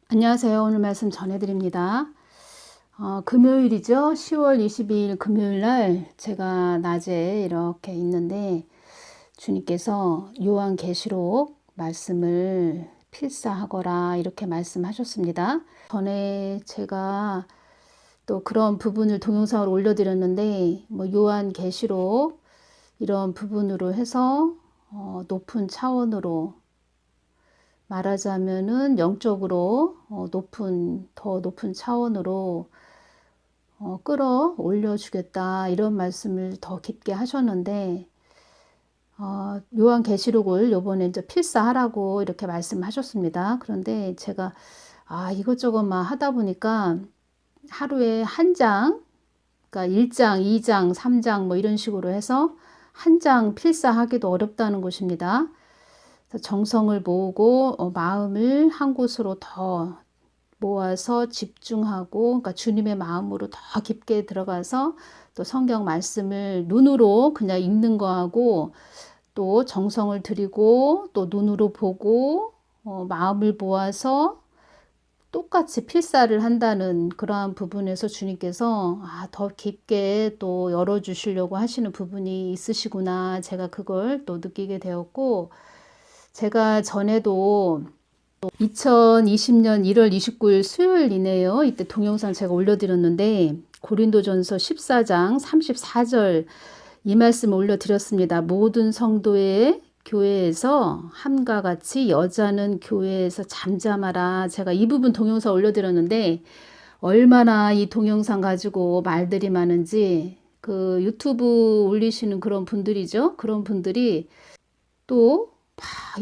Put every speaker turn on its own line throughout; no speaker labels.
안녕하세요. 오늘 말씀 전해드립니다. 금요일이죠. 10월 22일 금요일 날 제가 낮에 이렇게 있는데 주님께서 요한계시록 말씀을 필사하거라 이렇게 말씀하셨습니다. 전에 제가 또 그런 부분을 동영상으로 올려드렸는데 요한계시록 이런 부분으로 해서 높은 차원으로 말하자면은 영적으로 더 높은 차원으로 끌어올려 주겠다 이런 말씀을 더 깊게 하셨는데 요한계시록을 요번에 이제 필사하라고 이렇게 말씀하셨습니다. 그런데 제가 이것저것만 하다 보니까 하루에 한 장, 그러니까 1장, 2장, 3장 뭐 이런 식으로 해서 한 장 필사하기도 어렵다는 것입니다. 정성을 모으고 마음을 한 곳으로 더 모아서 집중하고, 그러니까 주님의 마음으로 더 깊게 들어가서 또 성경 말씀을 눈으로 그냥 읽는 거하고 또 정성을 들이고 또 눈으로 보고 마음을 모아서 똑같이 필사를 한다는 그러한 부분에서 주님께서 더 깊게 또 열어주시려고 하시는 부분이 있으시구나, 제가 그걸 또 느끼게 되었고, 제가 전에도 2020년 1월 29일 수요일이네요. 이때 동영상 제가 올려드렸는데 고린도전서 14장 34절 이 말씀을 올려드렸습니다. 모든 성도의 교회에서 함과 같이 여자는 교회에서 잠잠하라. 제가 이 부분 동영상 올려드렸는데 얼마나 이 동영상 가지고 말들이 많은지, 그 유튜브 올리시는 그런 분들이죠. 그런 분들이 또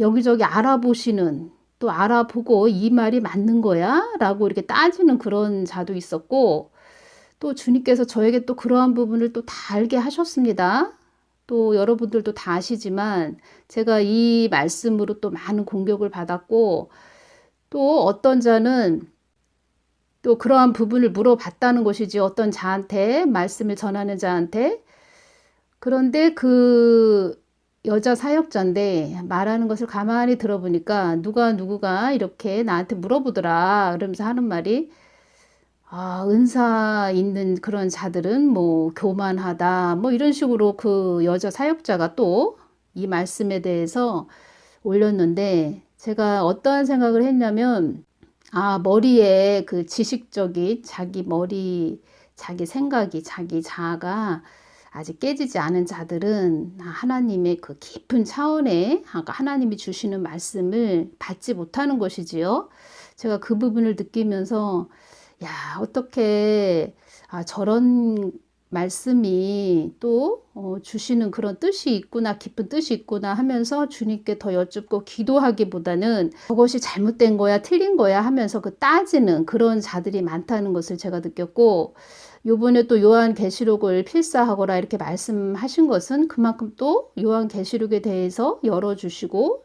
여기저기 알아보시는, 또 알아보고 이 말이 맞는 거야? 라고 이렇게 따지는 그런 자도 있었고, 또 주님께서 저에게 또 그러한 부분을 또 다 알게 하셨습니다. 또 여러분들도 다 아시지만 제가 이 말씀으로 또 많은 공격을 받았고, 또 어떤 자는 또 그러한 부분을 물어봤다는 것이지, 어떤 자한테, 말씀을 전하는 자한테. 그런데 그 여자 사역자인데 말하는 것을 가만히 들어보니까 누가 이렇게 나한테 물어보더라. 그러면서 하는 말이, 은사 있는 그런 자들은 뭐 교만하다, 뭐 이런 식으로 그 여자 사역자가 또 이 말씀에 대해서 올렸는데, 제가 어떠한 생각을 했냐면, 머리에 그 지식적인 자기 머리, 자기 생각이, 자기 자아가 아직 깨지지 않은 자들은 하나님의 그 깊은 차원에 하나님이 주시는 말씀을 받지 못하는 것이지요. 제가 그 부분을 느끼면서, 어떻게 저런 말씀이 또 주시는 그런 뜻이 있구나, 깊은 뜻이 있구나 하면서 주님께 더 여쭙고 기도하기보다는 그것이 잘못된 거야, 틀린 거야 하면서 그 따지는 그런 자들이 많다는 것을 제가 느꼈고, 요번에 또 요한계시록을 필사하거라 이렇게 말씀하신 것은 그만큼 또 요한계시록에 대해서 열어주시고,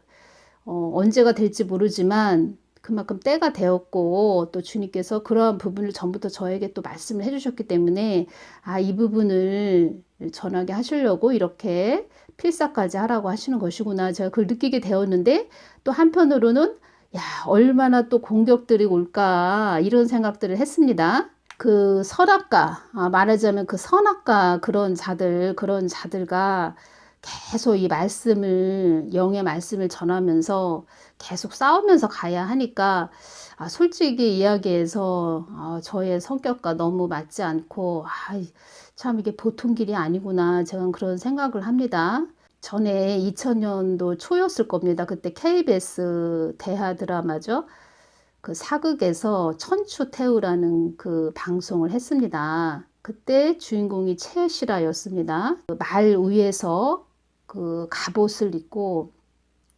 언제가 될지 모르지만 그만큼 때가 되었고, 또 주님께서 그러한 부분을 전부터 저에게 또 말씀을 해주셨기 때문에 이 부분을 전하게 하시려고 이렇게 필사까지 하라고 하시는 것이구나, 제가 그걸 느끼게 되었는데, 또 한편으로는 얼마나 또 공격들이 올까 이런 생각들을 했습니다. 그 선악과, 말하자면 그 선악과 그런 자들과 계속 이 말씀을, 영의 말씀을 전하면서 계속 싸우면서 가야 하니까, 솔직히 이야기해서 저의 성격과 너무 맞지 않고, 참 이게 보통 길이 아니구나, 제가 그런 생각을 합니다. 전에 2000년도 초였을 겁니다. 그때 KBS 대하 드라마죠. 그 사극에서 천추태우라는 그 방송을 했습니다. 그때 주인공이 최시라였습니다. 말 위에서 그 갑옷을 입고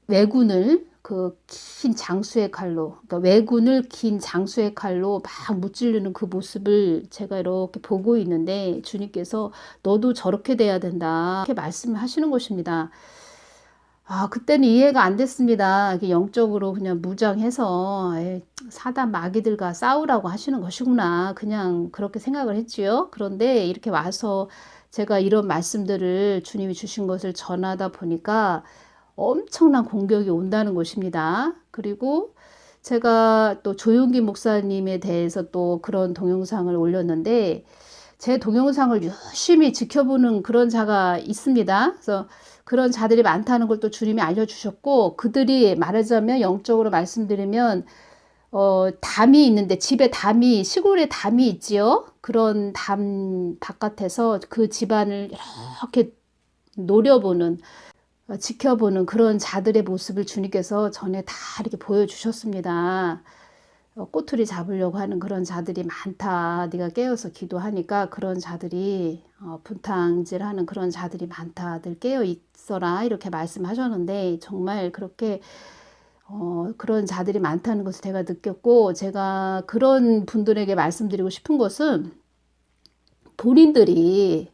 왜군을 그 긴 장수의 칼로, 그러니까 왜군을 긴 장수의 칼로 막 무찌르는 그 모습을 제가 이렇게 보고 있는데, 주님께서 너도 저렇게 돼야 된다 이렇게 말씀을 하시는 것입니다. 그때는 이해가 안 됐습니다. 영적으로 그냥 무장해서 사단 마귀들과 싸우라고 하시는 것이구나, 그냥 그렇게 생각을 했지요. 그런데 이렇게 와서 제가 이런 말씀들을 주님이 주신 것을 전하다 보니까 엄청난 공격이 온다는 것입니다. 그리고 제가 또 조용기 목사님에 대해서 또 그런 동영상을 올렸는데 제 동영상을 유심히 지켜보는 그런 자가 있습니다. 그래서 그런 자들이 많다는 걸 또 주님이 알려주셨고, 그들이 말하자면 영적으로 말씀드리면 담이 있는데, 집에 담이, 시골에 담이 있지요. 그런 담 바깥에서 그 집안을 이렇게 노려보는, 지켜보는 그런 자들의 모습을 주님께서 전에 다 이렇게 보여주셨습니다. 꼬투리 잡으려고 하는 그런 자들이 많다. 네가 깨어서 기도하니까 그런 자들이 분탕질하는 그런 자들이 많다. 늘 깨어 있어라. 이렇게 말씀하셨는데 정말 그렇게 그런 자들이 많다는 것을 제가 느꼈고, 제가 그런 분들에게 말씀드리고 싶은 것은 본인들이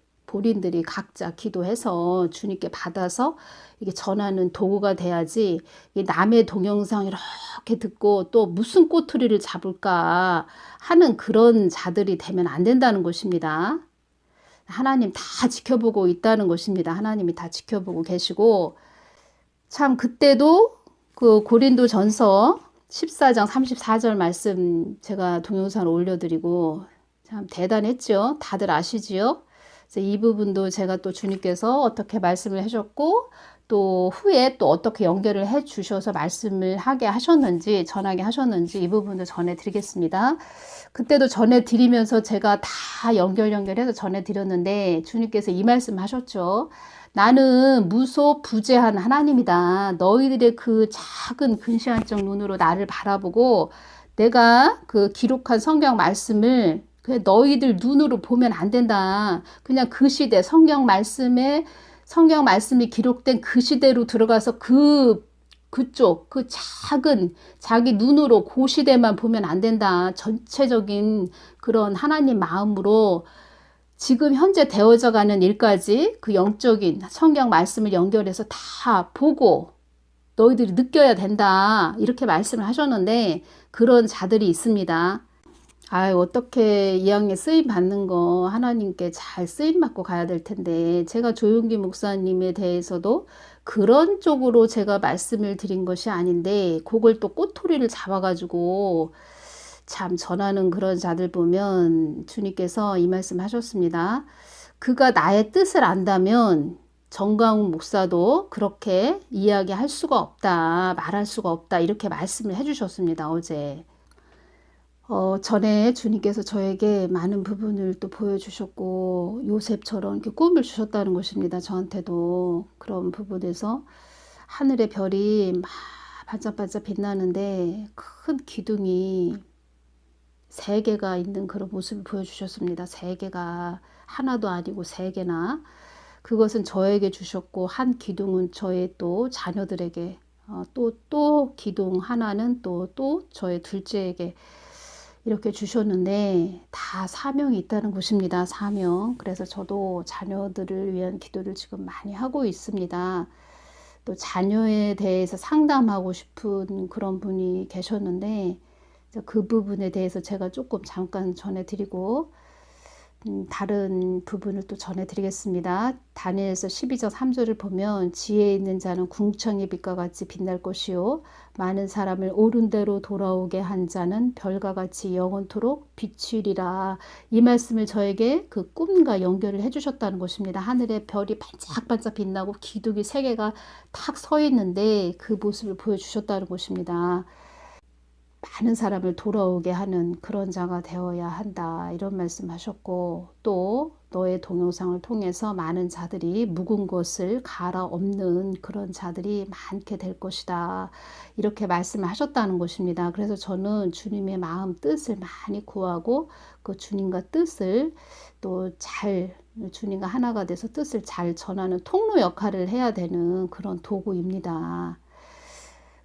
각자 기도해서 주님께 받아서 이게 전하는 도구가 돼야지, 남의 동영상 이렇게 듣고 또 무슨 꼬투리를 잡을까 하는 그런 자들이 되면 안 된다는 것입니다. 하나님 다 지켜보고 있다는 것입니다. 하나님이 다 지켜보고 계시고, 참 그때도 그 고린도전서 14장 34절 말씀 제가 동영상을 올려드리고 참 대단했죠. 다들 아시지요? 그래서 이 부분도 제가 또 주님께서 어떻게 말씀을 해줬고, 또 후에 또 어떻게 연결을 해 주셔서 말씀을 하게 하셨는지, 전하게 하셨는지 이 부분도 전해드리겠습니다. 그때도 전해드리면서 제가 다 연결해서 전해드렸는데 주님께서 이 말씀 하셨죠. 나는 무소부재한 하나님이다. 너희들의 그 작은 근시안적 눈으로 나를 바라보고 내가 그 기록한 성경 말씀을 너희들 눈으로 보면 안 된다. 그냥 그 시대 성경 말씀이 기록된 그 시대로 들어가서 그쪽 그 작은 자기 눈으로 그 시대만 보면 안 된다. 전체적인 그런 하나님 마음으로 지금 현재 되어져 가는 일까지 그 영적인 성경 말씀을 연결해서 다 보고 너희들이 느껴야 된다. 이렇게 말씀을 하셨는데 그런 자들이 있습니다. 어떻게 이 양에 쓰임 받는 거 하나님께 잘 쓰임 받고 가야 될 텐데, 제가 조용기 목사님에 대해서도 그런 쪽으로 제가 말씀을 드린 것이 아닌데 그걸 또 꼬투리를 잡아가지고 참 전하는 그런 자들 보면 주님께서 이 말씀 하셨습니다. 그가 나의 뜻을 안다면 정광훈 목사도 그렇게 이야기할 수가 없다, 말할 수가 없다, 이렇게 말씀을 해주셨습니다. 어제. 전에 주님께서 저에게 많은 부분을 또 보여주셨고, 요셉처럼 이렇게 꿈을 주셨다는 것입니다. 저한테도. 그런 부분에서 하늘의 별이 막 반짝반짝 빛나는데 큰 기둥이 3개가 있는 그런 모습을 보여주셨습니다. 3개가 하나도 아니고 3개나. 그것은 저에게 주셨고, 한 기둥은 저의 또 자녀들에게, 또 기둥 하나는 또 저의 둘째에게 이렇게 주셨는데 다 사명이 있다는 것입니다. 사명. 그래서 저도 자녀들을 위한 기도를 지금 많이 하고 있습니다. 또 자녀에 대해서 상담하고 싶은 그런 분이 계셨는데 그 부분에 대해서 제가 조금 잠깐 전해드리고 다른 부분을 또 전해드리겠습니다. 다니엘서 12장 3절을 보면 지혜 있는 자는 궁창의 빛과 같이 빛날 것이요 많은 사람을 옳은 대로 돌아오게 한 자는 별과 같이 영원토록 비추리라. 이 말씀을 저에게 그 꿈과 연결을 해주셨다는 것입니다. 하늘에 별이 반짝반짝 빛나고 기둥이 3개가 탁 서 있는데 그 모습을 보여주셨다는 것입니다. 많은 사람을 돌아오게 하는 그런 자가 되어야 한다. 이런 말씀 하셨고, 또 너의 동영상을 통해서 많은 자들이 묵은 것을 갈아엎는 그런 자들이 많게 될 것이다. 이렇게 말씀을 하셨다는 것입니다. 그래서 저는 주님의 마음 뜻을 많이 구하고 그 주님과 뜻을 또 잘, 주님과 하나가 돼서 뜻을 잘 전하는 통로 역할을 해야 되는 그런 도구입니다.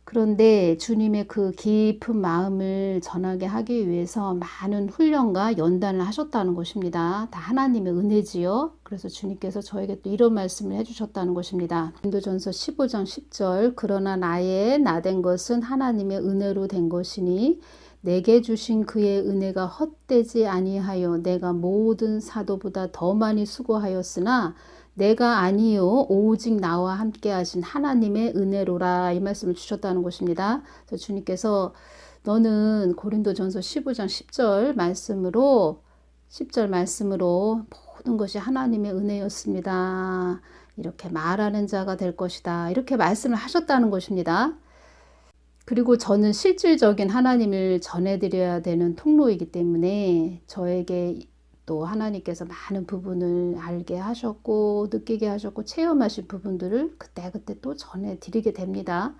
그런데 주님의 그 깊은 마음을 전하게 하기 위해서 많은 훈련과 연단을 하셨다는 것입니다. 다 하나님의 은혜지요. 그래서 주님께서 저에게 또 이런 말씀을 해주셨다는 것입니다. 고린도전서 15장 10절 그러나 나의 나된 것은 하나님의 은혜로 된 것이니 내게 주신 그의 은혜가 헛되지 아니하여 내가 모든 사도보다 더 많이 수고하였으나 내가 아니요 오직 나와 함께 하신 하나님의 은혜로라 이 말씀을 주셨다는 것입니다. 그래서 주님께서 너는 고린도전서 15장 10절 말씀으로 모든 것이 하나님의 은혜였습니다. 이렇게 말하는 자가 될 것이다. 이렇게 말씀을 하셨다는 것입니다. 그리고 저는 실질적인 하나님을 전해드려야 되는 통로이기 때문에 저에게 또 하나님께서 많은 부분을 알게 하셨고 느끼게 하셨고 체험하신 부분들을 그때그때 또 전해드리게 됩니다.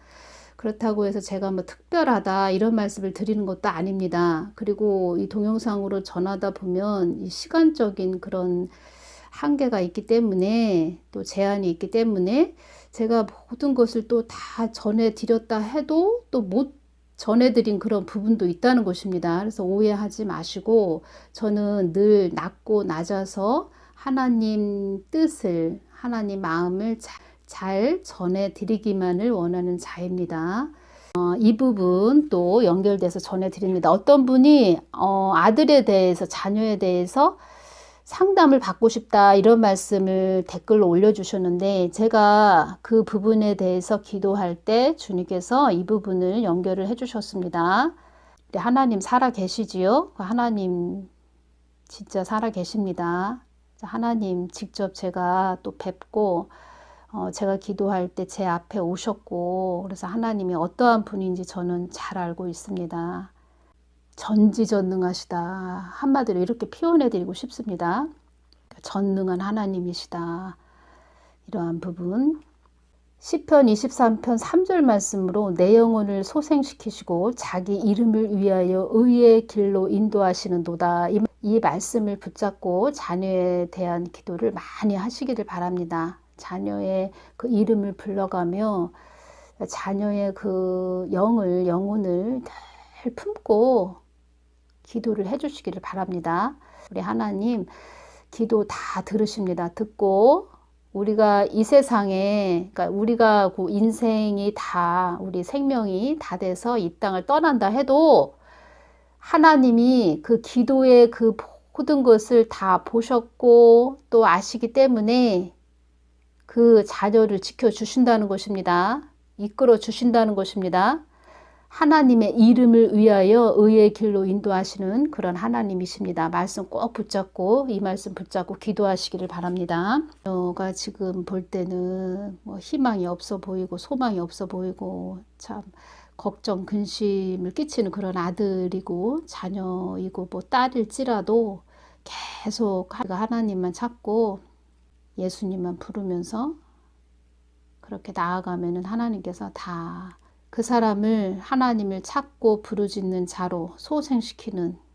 그렇다고 해서 제가 뭐 특별하다 이런 말씀을 드리는 것도 아닙니다. 그리고 이 동영상으로 전하다 보면 이 시간적인 그런 한계가 있기 때문에 또 제한이 있기 때문에 제가 모든 것을 또 다 전해드렸다 해도 또 못 전해드린 그런 부분도 있다는 것입니다. 그래서 오해하지 마시고 저는 늘 낮고 낮아서 하나님 뜻을 하나님 마음을 잘 전해드리기만을 원하는 자입니다. 이 부분 또 연결돼서 전해드립니다. 어떤 분이 아들에 대해서 자녀에 대해서 상담을 받고 싶다 이런 말씀을 댓글로 올려주셨는데 제가 그 부분에 대해서 기도할 때 주님께서 이 부분을 연결을 해주셨습니다. 하나님 살아 계시지요? 하나님 진짜 살아 계십니다. 하나님 직접 제가 또 뵙고 제가 기도할 때 제 앞에 오셨고 그래서 하나님이 어떠한 분인지 저는 잘 알고 있습니다. 전지전능하시다. 한마디로 이렇게 표현해드리고 싶습니다. 전능한 하나님이시다. 이러한 부분. 시편 23편 3절 말씀으로 내 영혼을 소생시키시고 자기 이름을 위하여 의의 길로 인도하시는도다. 이 말씀을 붙잡고 자녀에 대한 기도를 많이 하시기를 바랍니다. 자녀의 그 이름을 불러가며 자녀의 그 영혼을 늘 품고 기도를 해주시기를 바랍니다. 우리 하나님 기도 다 들으십니다. 듣고 우리가 이 세상에 그러니까 우리가 그 인생이 다 우리 생명이 다 돼서 이 땅을 떠난다 해도 하나님이 그 기도의 그 모든 것을 다 보셨고 또 아시기 때문에 그 자녀를 지켜주신다는 것입니다. 이끌어 주신다는 것입니다. 하나님의 이름을 위하여 의의 길로 인도하시는 그런 하나님이십니다. 말씀 꼭 붙잡고 이 말씀 붙잡고 기도하시기를 바랍니다. 저가 지금 볼 때는 뭐 희망이 없어 보이고 소망이 없어 보이고 참 걱정 근심을 끼치는 그런 아들이고 자녀이고 뭐 딸일지라도 계속 하나님만 찾고 예수님만 부르면서 그렇게 나아가면은 하나님께서 다 그 사람을 하나님을 찾고 부르짖는 자로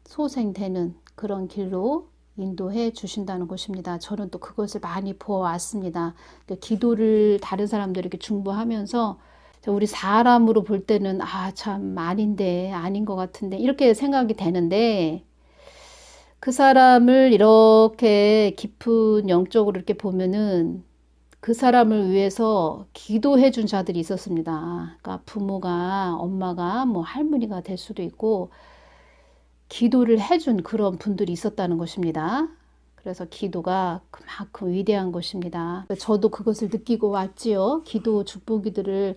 소생되는 그런 길로 인도해 주신다는 것입니다. 저는 또 그것을 많이 보아왔습니다. 그러니까 기도를 다른 사람들에게 중보하면서 우리 사람으로 볼 때는 참 아닌데 아닌 것 같은데 이렇게 생각이 되는데 그 사람을 이렇게 깊은 영적으로 이렇게 보면은 그 사람을 위해서 기도해 준 자들이 있었습니다. 그러니까 부모가, 엄마가, 뭐 할머니가 될 수도 있고 기도를 해준 그런 분들이 있었다는 것입니다. 그래서 기도가 그만큼 위대한 것입니다. 저도 그것을 느끼고 왔지요. 기도 축복기들을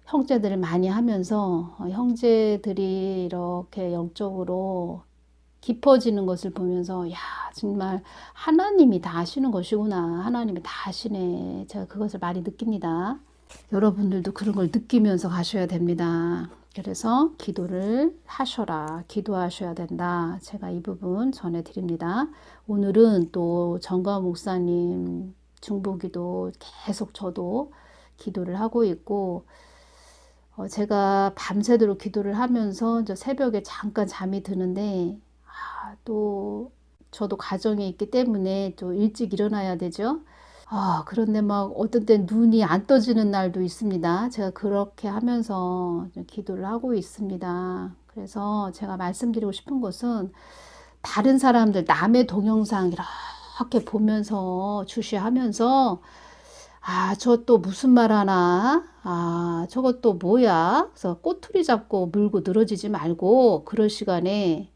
형제들을 많이 하면서 형제들이 이렇게 영적으로 깊어지는 것을 보면서 야 정말 하나님이 다 아시는 것이구나. 하나님이 다 아시네. 제가 그것을 많이 느낍니다. 여러분들도 그런 걸 느끼면서 가셔야 됩니다. 그래서 기도를 하셔라. 기도하셔야 된다. 제가 이 부분 전해드립니다. 오늘은 또 정가 목사님 중보기도 계속 저도 기도를 하고 있고 제가 밤새도록 기도를 하면서 이제 새벽에 잠깐 잠이 드는데 또 저도 가정에 있기 때문에 또 일찍 일어나야 되죠. 그런데 막 어떤 때 눈이 안 떠지는 날도 있습니다. 제가 그렇게 하면서 기도를 하고 있습니다. 그래서 제가 말씀드리고 싶은 것은 다른 사람들 남의 동영상 이렇게 보면서 주시하면서 저 또 무슨 말 하나? 저것도 뭐야? 그래서 꼬투리 잡고 물고 늘어지지 말고 그럴 시간에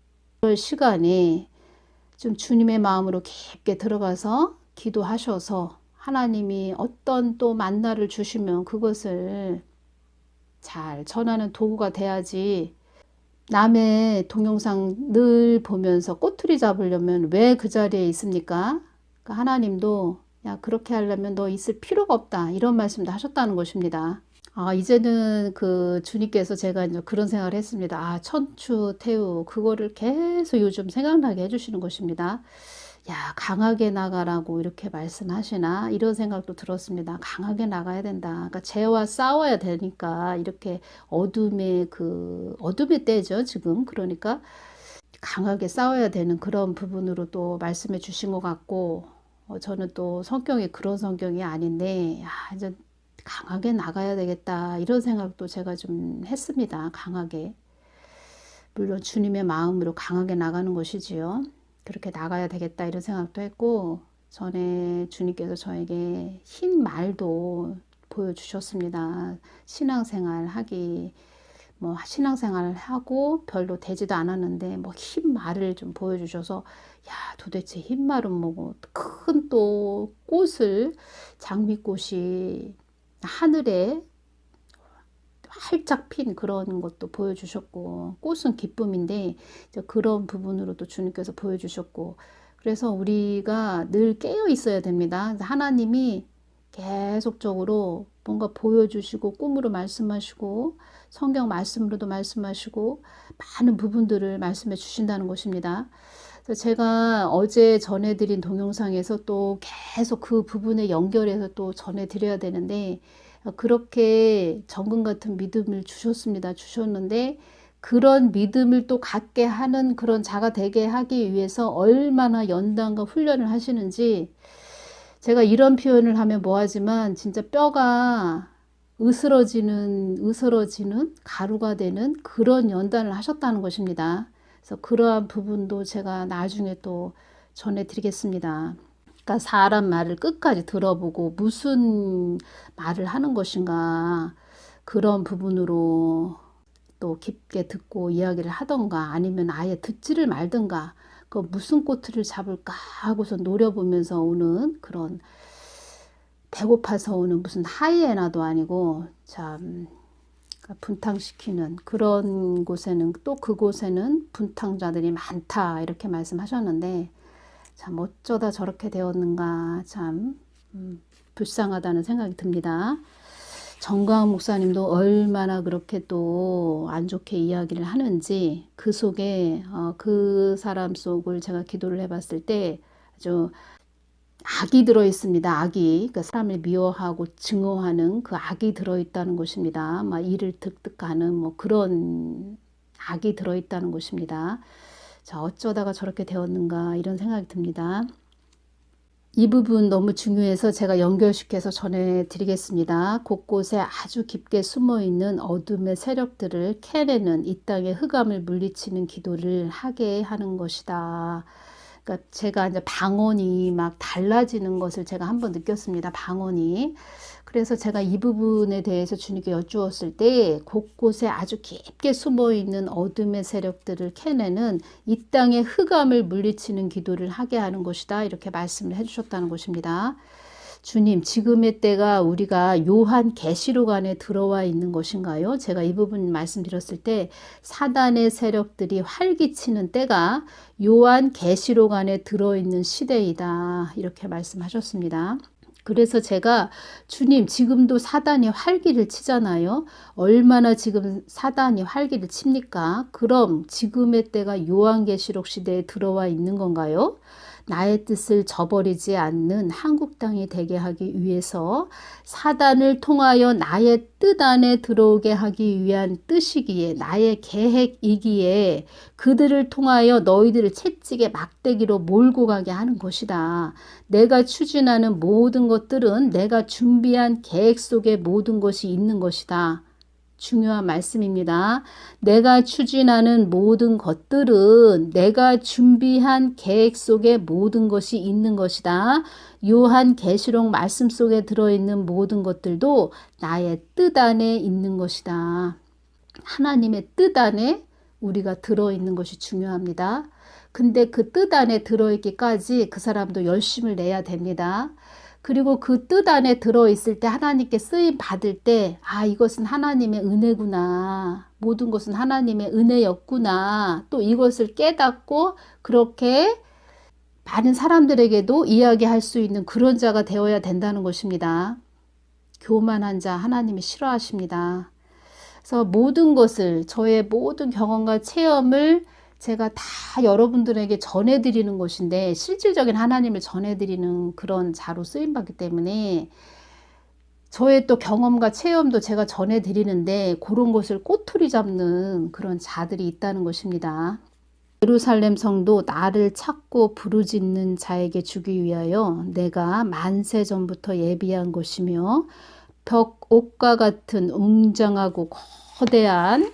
좀 주님의 마음으로 깊게 들어가서 기도하셔서 하나님이 어떤 또 만나를 주시면 그것을 잘 전하는 도구가 돼야지. 남의 동영상 늘 보면서 꼬투리 잡으려면 왜 그 자리에 있습니까? 그러니까 하나님도 야, 그렇게 하려면 너 있을 필요가 없다, 이런 말씀도 하셨다는 것입니다. 이제는 그 주님께서 제가 이제 그런 생각을 했습니다. 천추태우 그거를 계속 요즘 생각나게 해주시는 것입니다. 야, 강하게 나가라고 이렇게 말씀하시나 이런 생각도 들었습니다. 강하게 나가야 된다. 그러니까 죄와 싸워야 되니까 이렇게 어둠의 때죠 지금. 그러니까 강하게 싸워야 되는 그런 부분으로 또 말씀해 주신 것 같고, 저는 또 성경이 그런 성경이 아닌데, 이제 강하게 나가야 되겠다 이런 생각도 제가 좀 했습니다. 강하게, 물론 주님의 마음으로 강하게 나가는 것이지요. 그렇게 나가야 되겠다 이런 생각도 했고, 전에 주님께서 저에게 흰 말도 보여주셨습니다. 신앙생활을 하고 별로 되지도 않았는데 뭐 흰 말을 좀 보여주셔서, 야, 도대체 흰 말은 뭐고, 큰 또 장미꽃이 하늘에 활짝 핀 그런 것도 보여주셨고, 꽃은 기쁨인데 그런 부분으로 또 주님께서 보여주셨고, 그래서 우리가 늘 깨어 있어야 됩니다. 하나님이 계속적으로 뭔가 보여주시고 꿈으로 말씀하시고 성경 말씀으로도 말씀하시고 많은 부분들을 말씀해 주신다는 것입니다. 그래서 제가 어제 전해드린 동영상에서 또 계속 그 부분에 연결해서 또 전해드려야 되는데, 그렇게 정금 같은 믿음을 주셨는데 그런 믿음을 또 갖게 하는 그런 자가 되게 하기 위해서 얼마나 연단과 훈련을 하시는지, 제가 이런 표현을 하면 뭐하지만 진짜 뼈가 으스러지는 가루가 되는 그런 연단을 하셨다는 것입니다. 그래서 그러한 부분도 제가 나중에 또 전해드리겠습니다. 그러니까 사람 말을 끝까지 들어보고 무슨 말을 하는 것인가, 그런 부분으로 또 깊게 듣고 이야기를 하던가 아니면 아예 듣지를 말든가, 그 무슨 꼬투리를 잡을까 하고서 노려보면서 오는 그런, 배고파서 오는 무슨 하이에나도 아니고 참 분탕시키는 그런 곳에는, 또 그곳에는 분탕자들이 많다 이렇게 말씀하셨는데, 참 어쩌다 저렇게 되었는가, 참 불쌍하다는 생각이 듭니다. 정광 목사님도 얼마나 그렇게 또 안 좋게 이야기를 하는지, 그 속에 그 사람 속을 제가 기도를 해봤을 때 아주 악이 들어있습니다. 악이. 그러니까 사람을 미워하고 증오하는 그 악이 들어있다는 것입니다. 막 이를 득득하는 뭐 그런 악이 들어있다는 것입니다. 자, 어쩌다가 저렇게 되었는가 이런 생각이 듭니다. 이 부분 너무 중요해서 제가 연결시켜서 전해드리겠습니다. 곳곳에 아주 깊게 숨어있는 어둠의 세력들을 캐내는 이 땅의 흑암을 물리치는 기도를 하게 하는 것이다. 그러니까 제가 이제 방언이 막 달라지는 것을 제가 한번 느꼈습니다. 방언이. 그래서 제가 이 부분에 대해서 주님께 여쭈었을 때, 곳곳에 아주 깊게 숨어있는 어둠의 세력들을 캐내는 이 땅의 흑암을 물리치는 기도를 하게 하는 것이다 이렇게 말씀을 해주셨다는 것입니다. 주님, 지금의 때가 우리가 요한 계시록 안에 들어와 있는 것인가요? 제가 이 부분 말씀드렸을 때 사단의 세력들이 활기치는 때가 요한 계시록 안에 들어있는 시대이다 이렇게 말씀하셨습니다. 그래서 제가, 주님, 지금도 사단이 활기를 치잖아요. 얼마나 지금 사단이 활기를 칩니까? 그럼 지금의 때가 요한계시록 시대에 들어와 있는 건가요? 나의 뜻을 저버리지 않는 한국 땅이 되게 하기 위해서 사단을 통하여 나의 뜻 안에 들어오게 하기 위한 뜻이기에, 나의 계획이기에 그들을 통하여 너희들을 채찍에 막대기로 몰고 가게 하는 것이다. 내가 추진하는 모든 것들은 내가 준비한 계획 속에 모든 것이 있는 것이다. 중요한 말씀입니다. 내가 추진하는 모든 것들은 내가 준비한 계획 속에 모든 것이 있는 것이다. 요한 계시록 말씀 속에 들어있는 모든 것들도 나의 뜻 안에 있는 것이다. 하나님의 뜻 안에 우리가 들어있는 것이 중요합니다. 근데 그 뜻 안에 들어있기까지 그 사람도 열심을 내야 됩니다. 그리고 그 뜻 안에 들어있을 때 하나님께 쓰임 받을 때, 아, 이것은 하나님의 은혜구나. 모든 것은 하나님의 은혜였구나. 또 이것을 깨닫고 그렇게 많은 사람들에게도 이야기할 수 있는 그런 자가 되어야 된다는 것입니다. 교만한 자 하나님이 싫어하십니다. 그래서 모든 것을, 저의 모든 경험과 체험을 제가 다 여러분들에게 전해드리는 것인데, 실질적인 하나님을 전해드리는 그런 자로 쓰임받기 때문에 저의 또 경험과 체험도 제가 전해드리는데 그런 것을 꼬투리 잡는 그런 자들이 있다는 것입니다. 예루살렘 성도 나를 찾고 부르짖는 자에게 주기 위하여 내가 만세 전부터 예비한 것이며 벽옥과 같은 웅장하고 거대한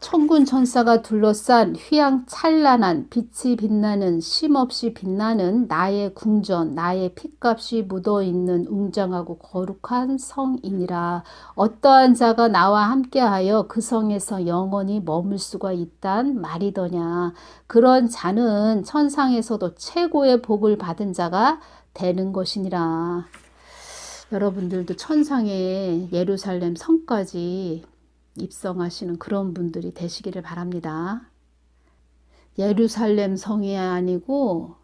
천군 천사가 둘러싼 휘황찬란한 빛이 빛나는 쉼없이 빛나는 나의 궁전 나의 핏값이 묻어있는 웅장하고 거룩한 성이니라. 어떠한 자가 나와 함께하여 그 성에서 영원히 머물 수가 있단 말이더냐. 그런 자는 천상에서도 최고의 복을 받은 자가 되는 것이니라. 여러분들도 천상의 예루살렘 성까지 입성하시는 그런 분들이 되시기를 바랍니다. 예루살렘 성이 아니고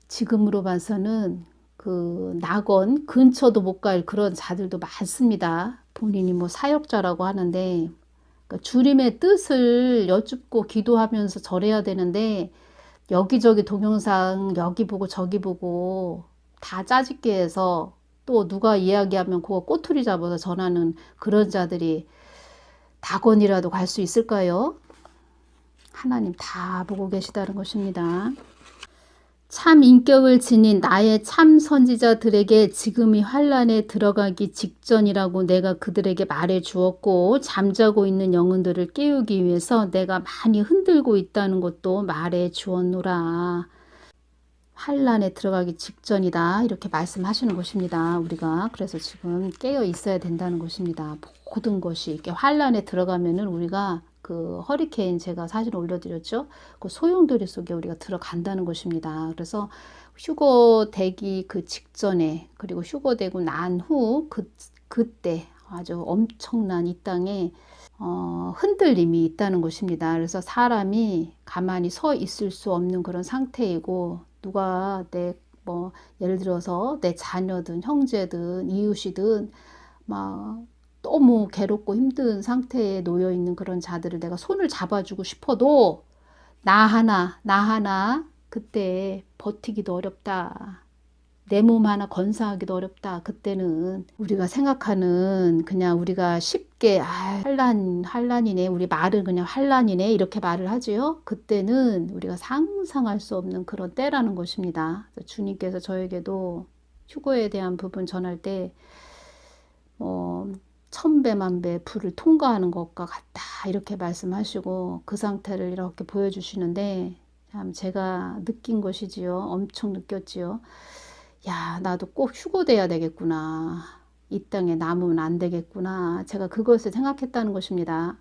지금으로 봐서는 그 낙원 근처도 못 갈 그런 자들도 많습니다. 본인이 뭐 사역자라고 하는데, 그러니까 주님의 뜻을 여쭙고 기도하면서 절해야 되는데 여기저기 동영상 여기 보고 저기 보고 다 짜집게 해서 또 누가 이야기하면 그거 꼬투리 잡아서 전하는 그런 자들이 낙원이라도 갈 수 있을까요? 하나님 다 보고 계시다는 것입니다. 참 인격을 지닌 나의 참 선지자들에게 지금이 환란에 들어가기 직전이라고 내가 그들에게 말해 주었고, 잠자고 있는 영혼들을 깨우기 위해서 내가 많이 흔들고 있다는 것도 말해 주었노라. 환란에 들어가기 직전이다 이렇게 말씀하시는 것입니다. 우리가 그래서 지금 깨어 있어야 된다는 것입니다. 모든 것이 이렇게 환란에 들어가면은 우리가 그 허리케인 제가 사진 올려드렸죠. 그 소용돌이 속에 우리가 들어간다는 것입니다. 그래서 휴거되기 그 직전에 그리고 휴거되고 난 후 그때 아주 엄청난 이 땅에 흔들림이 있다는 것입니다. 그래서 사람이 가만히 서 있을 수 없는 그런 상태이고, 누가 뭐 예를 들어서 내 자녀든 형제든 이웃이든 막 너무 괴롭고 힘든 상태에 놓여 있는 그런 자들을 내가 손을 잡아주고 싶어도 나 하나 그때 버티기도 어렵다. 내 몸 하나 건사하기도 어렵다. 그때는 우리가 생각하는 그냥 우리가 쉽게 환란이네. 우리 말은 그냥 환란이네. 이렇게 말을 하지요. 그때는 우리가 상상할 수 없는 그런 때라는 것입니다. 주님께서 저에게도 휴거에 대한 부분 전할 때 천배만배 불을 통과하는 것과 같다. 이렇게 말씀하시고 그 상태를 이렇게 보여주시는데 참 제가 느낀 것이지요. 엄청 느꼈지요. 야, 나도 꼭 휴거돼야 되겠구나. 이 땅에 남으면 안 되겠구나. 제가 그것을 생각했다는 것입니다.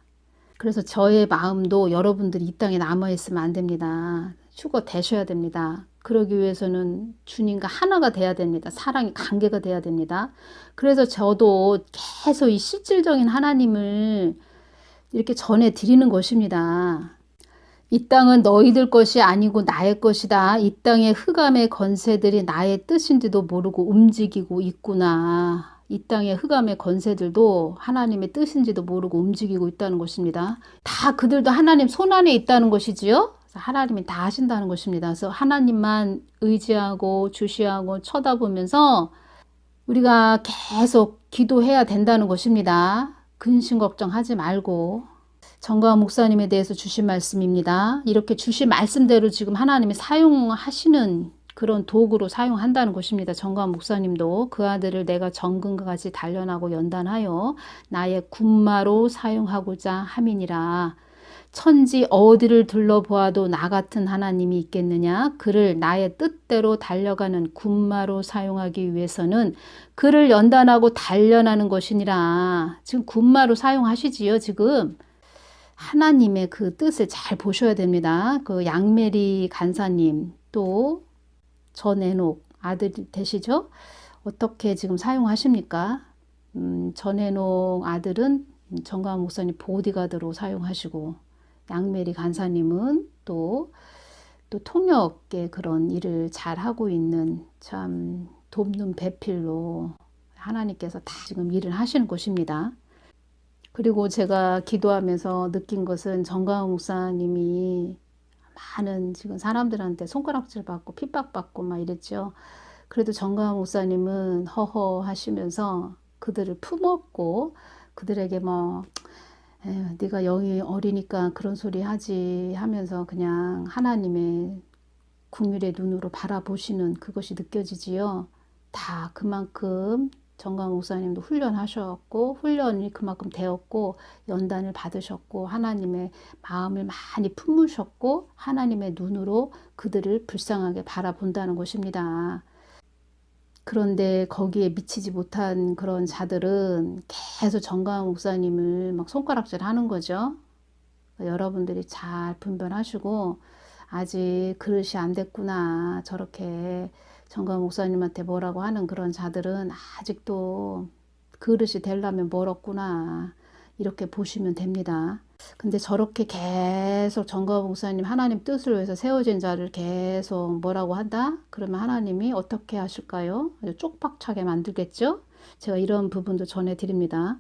그래서 저의 마음도 여러분들이 이 땅에 남아있으면 안 됩니다. 휴거되셔야 됩니다. 그러기 위해서는 주님과 하나가 돼야 됩니다. 사랑의 관계가 돼야 됩니다. 그래서 저도 계속 이 실질적인 하나님을 이렇게 전해드리는 것입니다. 이 땅은 너희들 것이 아니고 나의 것이다. 이 땅의 흑암의 권세들이 나의 뜻인지도 모르고 움직이고 있구나. 이 땅의 흑암의 권세들도 하나님의 뜻인지도 모르고 움직이고 있다는 것입니다. 다 그들도 하나님 손 안에 있다는 것이지요. 하나님이 다 하신다는 것입니다. 그래서 하나님만 의지하고 주시하고 쳐다보면서 우리가 계속 기도해야 된다는 것입니다. 근심 걱정하지 말고. 정가은 목사님에 대해서 주신 말씀입니다. 이렇게 주신 말씀대로 지금 하나님이 사용하시는 그런 도구로 사용한다는 것입니다. 정가은 목사님도 그 아들을 내가 정금과 같이 단련하고 연단하여 나의 군마로 사용하고자 함이니라. 천지 어디를 둘러보아도 나 같은 하나님이 있겠느냐? 그를 나의 뜻대로 달려가는 군마로 사용하기 위해서는 그를 연단하고 단련하는 것이니라. 지금 군마로 사용하시지요, 지금. 하나님의 그 뜻을 잘 보셔야 됩니다. 그 양메리 간사님, 또 전에녹 아들이 되시죠? 어떻게 지금 사용하십니까? 전해농 아들은 정광훈 목사님 보디가드로 사용하시고, 양메리 간사님은 또 통역의 그런 일을 잘 하고 있는 참 돕는 배필로 하나님께서 다 지금 일을 하시는 곳입니다. 그리고 제가 기도하면서 느낀 것은 정광훈 목사님이 많은 지금 사람들한테 손가락질 받고 핍박받고 막 이랬죠. 그래도 정광훈 목사님은 허허 하시면서 그들을 품었고, 그들에게 뭐 에휴, 네가 영이 어리니까 그런 소리 하지 하면서 그냥 하나님의 긍휼의 눈으로 바라보시는 그것이 느껴지지요. 다 그만큼 정광 목사님도 훈련하셨고, 훈련이 그만큼 되었고, 연단을 받으셨고, 하나님의 마음을 많이 품으셨고, 하나님의 눈으로 그들을 불쌍하게 바라본다는 것입니다. 그런데 거기에 미치지 못한 그런 자들은 계속 정광 목사님을 막 손가락질 하는 거죠. 여러분들이 잘 분별하시고, 아직 그릇이 안 됐구나. 저렇게 정광 목사님한테 뭐라고 하는 그런 자들은 아직도 그릇이 되려면 멀었구나. 이렇게 보시면 됩니다. 근데 저렇게 계속 정광 목사님 하나님 뜻을 위해서 세워진 자를 계속 뭐라고 한다? 그러면 하나님이 어떻게 하실까요? 아주 쪽박차게 만들겠죠? 제가 이런 부분도 전해드립니다.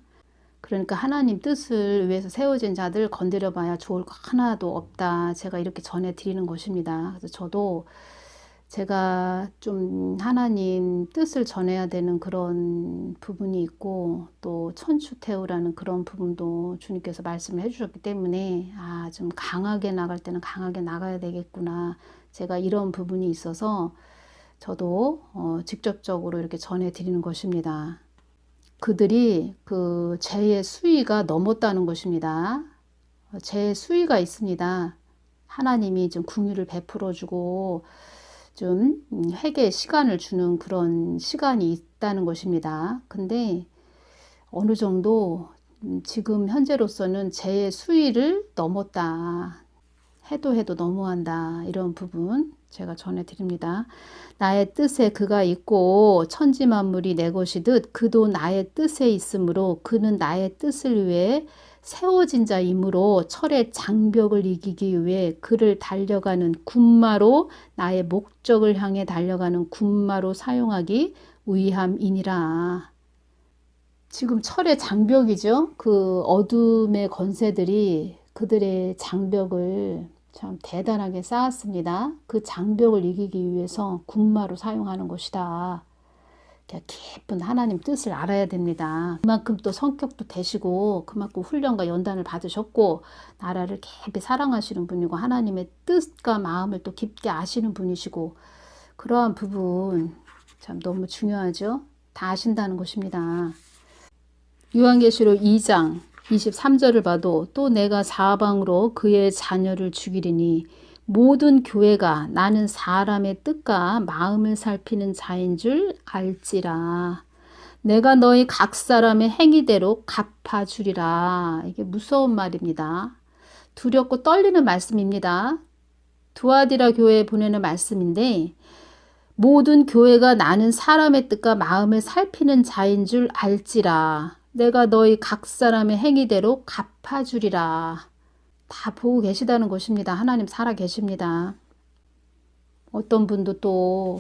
그러니까 하나님 뜻을 위해서 세워진 자들 건드려 봐야 좋을 거 하나도 없다. 제가 이렇게 전해드리는 것입니다. 그래서 저도 제가 좀 하나님 뜻을 전해야 되는 그런 부분이 있고, 또 천추태우라는 그런 부분도 주님께서 말씀을 해주셨기 때문에 좀 강하게 나갈 때는 강하게 나가야 되겠구나. 제가 이런 부분이 있어서 저도 직접적으로 이렇게 전해드리는 것입니다. 그들이 그 죄의 수위가 넘었다는 것입니다. 죄의 수위가 있습니다. 하나님이 좀 긍휼을 베풀어주고 좀 회개의 시간을 주는 그런 시간이 있다는 것입니다. 근데 어느 정도 지금 현재로서는 죄의 수위를 넘었다. 해도 너무한다. 이런 부분 제가 전해드립니다. 나의 뜻에 그가 있고 천지 만물이 내 것이듯 그도 나의 뜻에 있으므로 그는 나의 뜻을 위해 세워진 자이므로 철의 장벽을 이기기 위해 그를 달려가는 군마로 나의 목적을 향해 달려가는 군마로 사용하기 위함이니라. 지금 철의 장벽이죠. 그 어둠의 권세들이 그들의 장벽을 참 대단하게 쌓았습니다. 그 장벽을 이기기 위해서 군마로 사용하는 것이다. 깊은 하나님 뜻을 알아야 됩니다. 그만큼 또 성격도 되시고 그만큼 훈련과 연단을 받으셨고 나라를 깊이 사랑하시는 분이고 하나님의 뜻과 마음을 또 깊게 아시는 분이시고 그러한 부분 참 너무 중요하죠. 다 아신다는 것입니다. 요한계시록 2장 23절을 봐도 또 내가 사방으로 그의 자녀를 죽이리니 모든 교회가 나는 사람의 뜻과 마음을 살피는 자인 줄 알지라. 내가 너희 각 사람의 행위대로 갚아주리라. 이게 무서운 말입니다. 두렵고 떨리는 말씀입니다. 두아디라 교회에 보내는 말씀인데 모든 교회가 나는 사람의 뜻과 마음을 살피는 자인 줄 알지라. 내가 너희 각 사람의 행위대로 갚아주리라. 다 보고 계시다는 것입니다. 하나님 살아 계십니다. 어떤 분도 또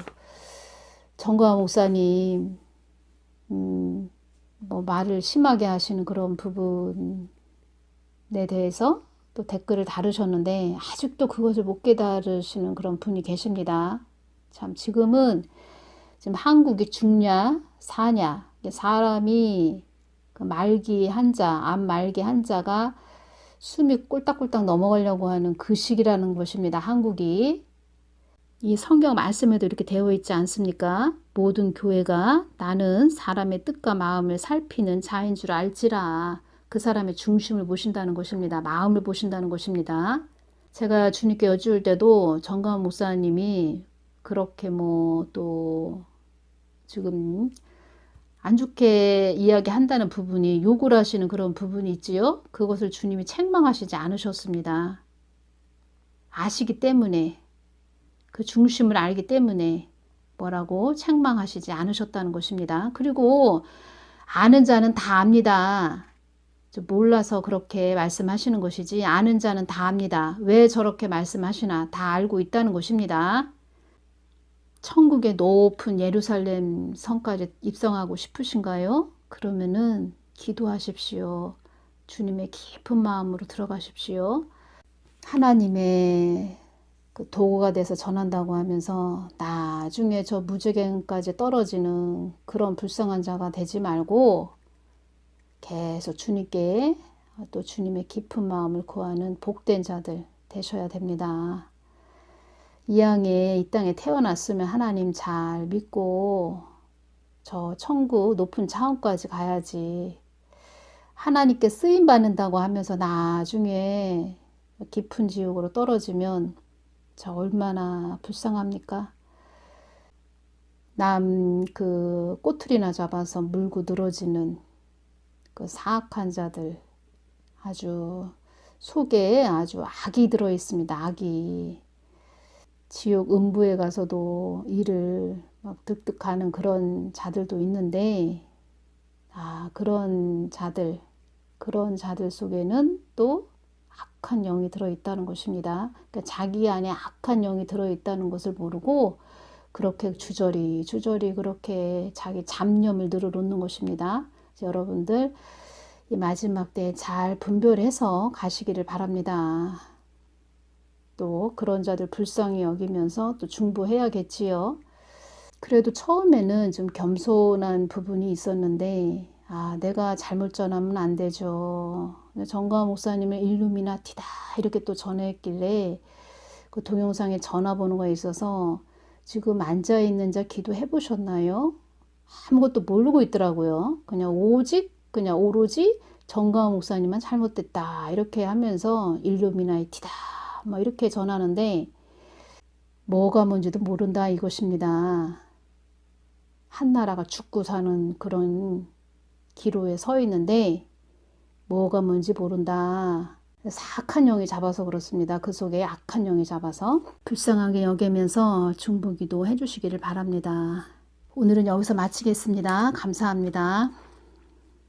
정광훈 목사님 뭐 말을 심하게 하시는 그런 부분에 대해서 또 댓글을 다루셨는데 아직도 그것을 못 깨달으시는 그런 분이 계십니다. 참 지금 한국이 죽냐 사냐 사람이 그 말기 한자 암 말기 한자가 숨이 꼴딱꼴딱 넘어가려고 하는 그 시기라는 것입니다. 한국이. 이 성경 말씀에도 이렇게 되어 있지 않습니까? 모든 교회가 나는 사람의 뜻과 마음을 살피는 자인 줄 알지라. 그 사람의 중심을 보신다는 것입니다. 마음을 보신다는 것입니다. 제가 주님께 여쭈을 때도 정광훈 목사님이 그렇게 또 지금 안 좋게 이야기한다는 부분이 욕을 하시는 그런 부분이 있지요. 그것을 주님이 책망하시지 않으셨습니다. 아시기 때문에 그 중심을 알기 때문에 뭐라고 책망하시지 않으셨다는 것입니다. 그리고 아는 자는 다 압니다. 몰라서 그렇게 말씀하시는 것이지 아는 자는 다 압니다. 왜 저렇게 말씀하시나 다 알고 있다는 것입니다. 천국의 높은 예루살렘 성까지 입성하고 싶으신가요? 그러면은 기도하십시오. 주님의 깊은 마음으로 들어가십시오. 하나님의 그 도구가 돼서 전한다고 하면서 나중에 저 무지개까지 떨어지는 그런 불쌍한 자가 되지 말고 계속 주님께 또 주님의 깊은 마음을 구하는 복된 자들 되셔야 됩니다. 이 땅에 태어났으면 하나님 잘 믿고 저 천국 높은 차원까지 가야지. 하나님께 쓰임 받는다고 하면서 나중에 깊은 지옥으로 떨어지면 저 얼마나 불쌍합니까? 남 그 꼬투리나 잡아서 물고 늘어지는 그 사악한 자들, 아주 속에 아주 악이 들어 있습니다. 악이. 지옥 음부에 가서도 이를 막 득득하는 그런 자들도 있는데, 그런 자들 속에는 또 악한 영이 들어있다는 것입니다. 그러니까 자기 안에 악한 영이 들어있다는 것을 모르고 그렇게 주저리 그렇게 자기 잡념을 늘어놓는 것입니다. 여러분들 이 마지막 때에 잘 분별해서 가시기를 바랍니다. 또 그런 자들 불쌍히 여기면서 또 중보해야겠지요. 그래도 처음에는 좀 겸손한 부분이 있었는데 내가 잘못 전하면 안 되죠. 정가화 목사님의 일루미나티다 이렇게 또 전했길래 그 동영상에 전화번호가 있어서 지금 앉아있는 자 기도해 보셨나요? 아무것도 모르고 있더라고요. 그냥 오로지 정가화 목사님만 잘못됐다 이렇게 하면서 일루미나티다 뭐 이렇게 전하는데 뭐가 뭔지도 모른다 이것입니다. 한나라가 죽고 사는 그런 기로에 서 있는데 뭐가 뭔지 모른다. 사악한 영이 잡아서 그렇습니다. 그 속에 악한 영이 잡아서 불쌍하게 여기면서 중보기도 해주시기를 바랍니다. 오늘은 여기서 마치겠습니다. 감사합니다.